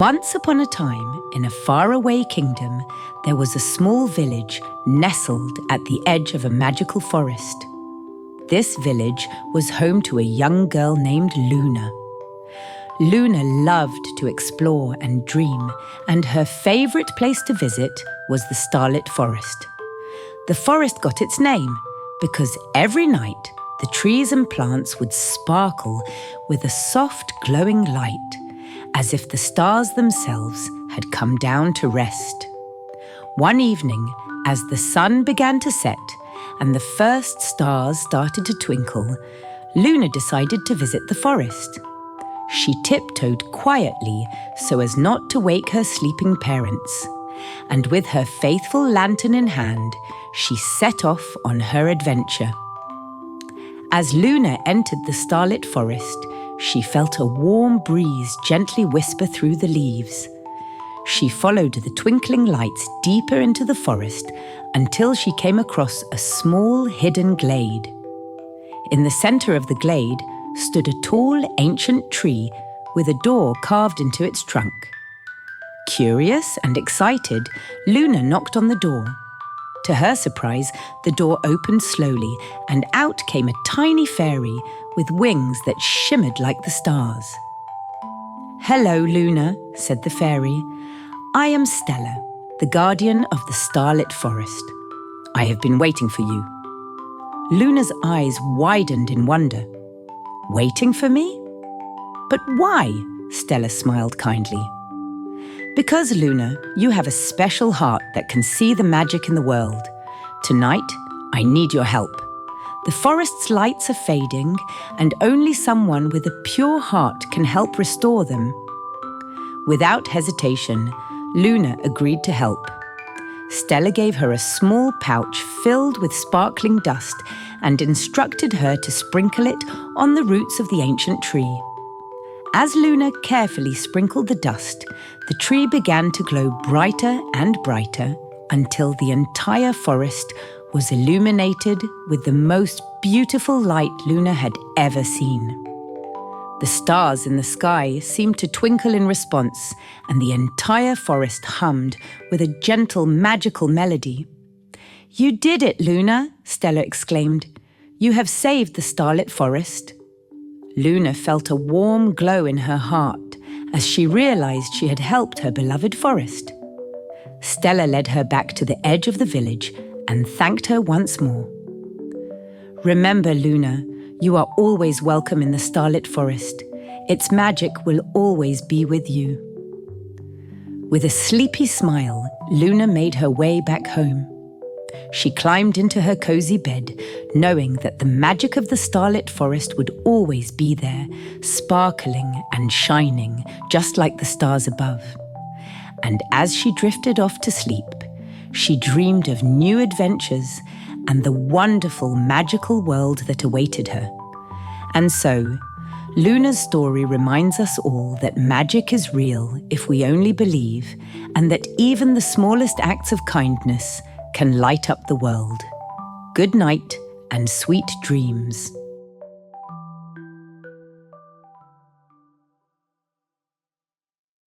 Once upon a time, in a faraway kingdom, there was a small village nestled at the edge of a magical forest. This village was home to a young girl named Luna. Luna loved to explore and dream, and her favourite place to visit was the Starlit Forest. The forest got its name because every night the trees and plants would sparkle with a soft glowing light, as if the stars themselves had come down to rest. One evening, as the sun began to set and the first stars started to twinkle, Luna decided to visit the forest. She tiptoed quietly so as not to wake her sleeping parents, and with her faithful lantern in hand, she set off on her adventure. As Luna entered the Starlit Forest, she felt a warm breeze gently whisper through the leaves. She followed the twinkling lights deeper into the forest until she came across a small hidden glade. In the centre of the glade stood a tall ancient tree with a door carved into its trunk. Curious and excited, Luna knocked on the door. To her surprise, the door opened slowly and out came a tiny fairy with wings that shimmered like the stars. "Hello, Luna," said the fairy. "I am Stella, the guardian of the Starlit Forest. I have been waiting for you." Luna's eyes widened in wonder. "Waiting for me? But why?" Stella smiled kindly. "Because, Luna, you have a special heart that can see the magic in the world. Tonight, I need your help. The forest's lights are fading, and only someone with a pure heart can help restore them." Without hesitation, Luna agreed to help. Stella gave her a small pouch filled with sparkling dust and instructed her to sprinkle it on the roots of the ancient tree. As Luna carefully sprinkled the dust, the tree began to glow brighter and brighter until the entire forest was illuminated with the most beautiful light Luna had ever seen. The stars in the sky seemed to twinkle in response, and the entire forest hummed with a gentle, magical melody. "You did it, Luna!" Stella exclaimed. "You have saved the Starlit Forest." Luna felt a warm glow in her heart as she realized she had helped her beloved forest. Stella led her back to the edge of the village and thanked her once more. "Remember, Luna, you are always welcome in the Starlit Forest. Its magic will always be with you." With a sleepy smile, Luna made her way back home. She climbed into her cozy bed, knowing that the magic of the Starlit Forest would always be there, sparkling and shining, just like the stars above. And as she drifted off to sleep, she dreamed of new adventures and the wonderful, magical world that awaited her. And so, Luna's story reminds us all that magic is real if we only believe, and that even the smallest acts of kindness can light up the world. Good night and sweet dreams.